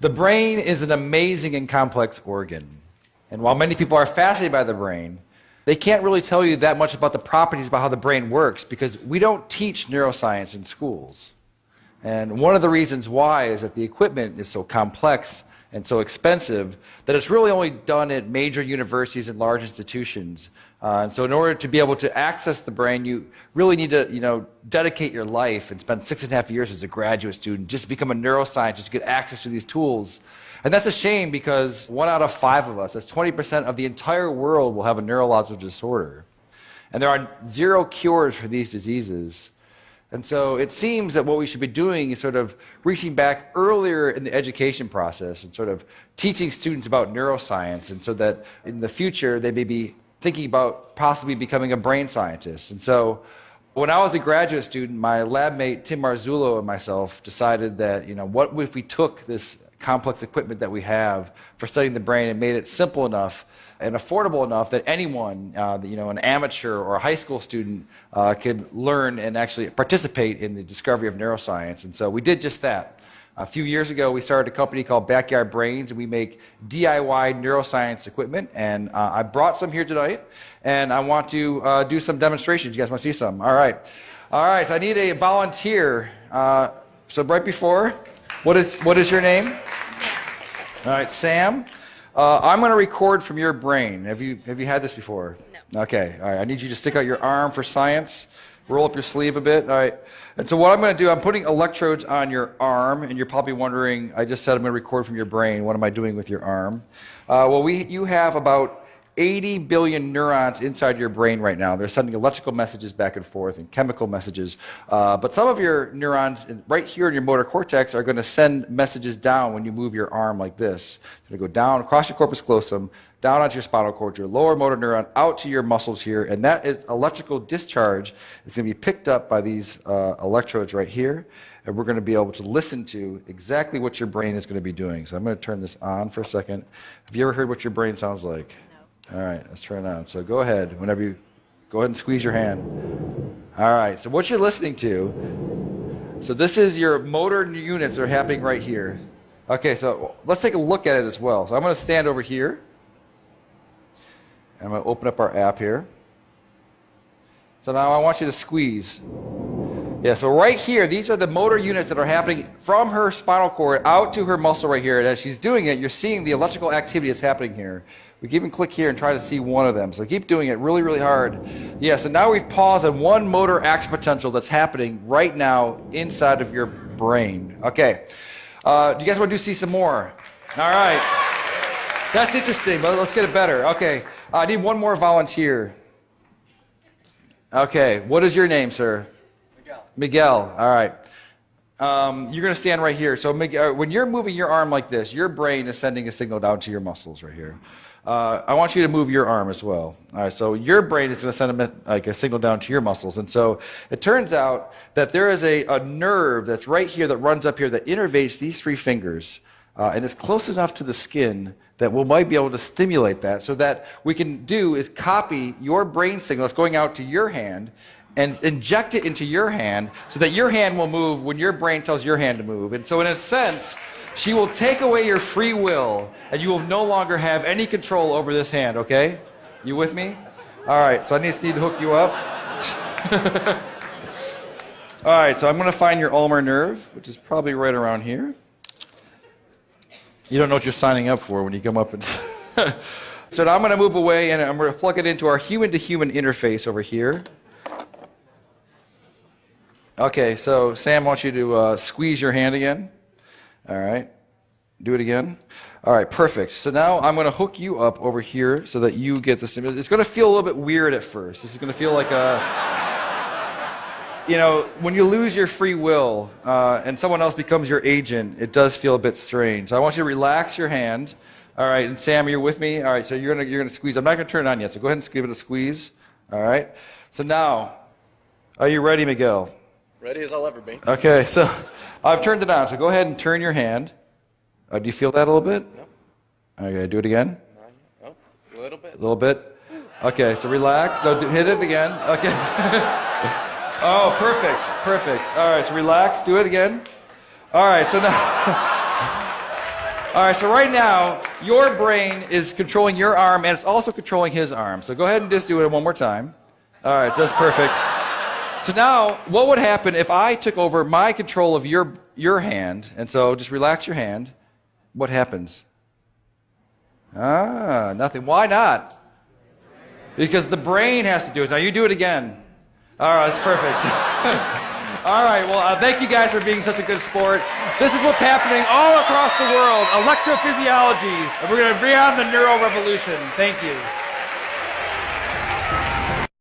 The brain is an amazing and complex organ. And while many people are fascinated by the brain, they can't really tell you that much about the properties about how the brain works because we don't teach neuroscience in schools. And one of the reasons why is that the equipment is so complex and so expensive that it's really only done at major universities and large institutions. And so in order to be able to access the brain, you really need to dedicate your life and spend 6.5 years as a graduate student just to become a neuroscientist to get access to these tools. And that's a shame because 1 out of 5 of us, that's 20% of the entire world, will have a neurological disorder. And there are 0 cures for these diseases. And so it seems that what we should be doing is sort of reaching back earlier in the education process and sort of teaching students about neuroscience, and so that in the future they may be thinking about possibly becoming a brain scientist. And so when I was a graduate student, my lab mate Tim Marzullo and myself decided that, what if we took this complex equipment that we have for studying the brain and made it simple enough and affordable enough that anyone, an amateur or a high school student, could learn and actually participate in the discovery of neuroscience. And so we did just that. A few years ago, we started a company called Backyard Brains, and we make DIY neuroscience equipment. And I brought some here tonight, and I want to do some demonstrations. You guys want to see some? All right. All right, so I need a volunteer. So right before, what is your name? All right, Sam. I'm going to record from your brain. Have you had this before? No. Okay. All right. I need you to stick out your arm for science. Roll up your sleeve a bit. All right. And so what I'm going to do, I'm putting electrodes on your arm, and you're probably wondering, I just said I'm going to record from your brain. What am I doing with your arm? You have about 80 billion neurons inside your brain right now. They're sending electrical messages back and forth and chemical messages. But some of your neurons right here in your motor cortex are going to send messages down when you move your arm like this. It's going to go down across your corpus callosum, down onto your spinal cord, your lower motor neuron, out to your muscles here. And that is electrical discharge. It's going to be picked up by these electrodes right here. And we're going to be able to listen to exactly what your brain is going to be doing. So I'm going to turn this on for a second. Have you ever heard what your brain sounds like? All right, let's turn it on. So go ahead, go ahead and squeeze your hand. All right, so what you're listening to, so this is your motor units that are happening right here. Okay, so let's take a look at it as well. So I'm going to stand over here. And I'm going to open up our app here. So now I want you to squeeze. Yeah, so right here, these are the motor units that are happening from her spinal cord out to her muscle right here. And as she's doing it, you're seeing the electrical activity that's happening here. We can even click here and try to see one of them. So keep doing it really, really hard. Yeah, so now we've paused on one motor action potential that's happening right now inside of your brain. Okay. Do you guys want to see some more? All right. That's interesting, but let's get it better. Okay. I need one more volunteer. Okay. What is your name, sir? Miguel. All right. You're going to stand right here. So Miguel, when you're moving your arm like this, your brain is sending a signal down to your muscles right here. I want you to move your arm as well. All right, so your brain is going to send a signal down to your muscles. And so it turns out that there is a nerve that's right here that runs up here that innervates these 3 fingers. And it's close enough to the skin that we might be able to stimulate that. So that we can do is copy your brain signal that's going out to your hand and inject it into your hand so that your hand will move when your brain tells your hand to move. And so in a sense, she will take away your free will, and you will no longer have any control over this hand, okay? You with me? All right, so I just need to hook you up. All right, so I'm going to find your ulnar nerve, which is probably right around here. You don't know what you're signing up for when you come up and... So now I'm going to move away, and I'm going to plug it into our human-to-human interface over here. Okay, so Sam wants you to squeeze your hand again. All right. Do it again. All right, perfect. So now I'm going to hook you up over here so that you get this. It's going to feel a little bit weird at first. This is going to feel like a... when you lose your free will and someone else becomes your agent, it does feel a bit strange. So I want you to relax your hand. All right, and Sam, you're with me? All right, so you're going to squeeze. I'm not going to turn it on yet, so go ahead and give it a squeeze. All right. So now, are you ready, Miguel? Ready as I'll ever be. Okay, so I've turned it on. So go ahead and turn your hand. Do you feel that a little bit? No. Okay, do it again. No, a little bit. A little bit. Okay, so relax. No, hit it again. Okay. Oh, perfect, perfect. All right, so relax. Do it again. All right, so now. All right, so right now, your brain is controlling your arm, and it's also controlling his arm. So go ahead and just do it one more time. All right, so that's perfect. So now, what would happen if I took over my control of your hand? And so just relax your hand. What happens? Nothing. Why not? Because the brain has to do it. Now you do it again. All right, that's perfect. All right, well, thank you guys for being such a good sport. This is what's happening all across the world, electrophysiology. And we're going to bring on the neuro revolution. Thank you.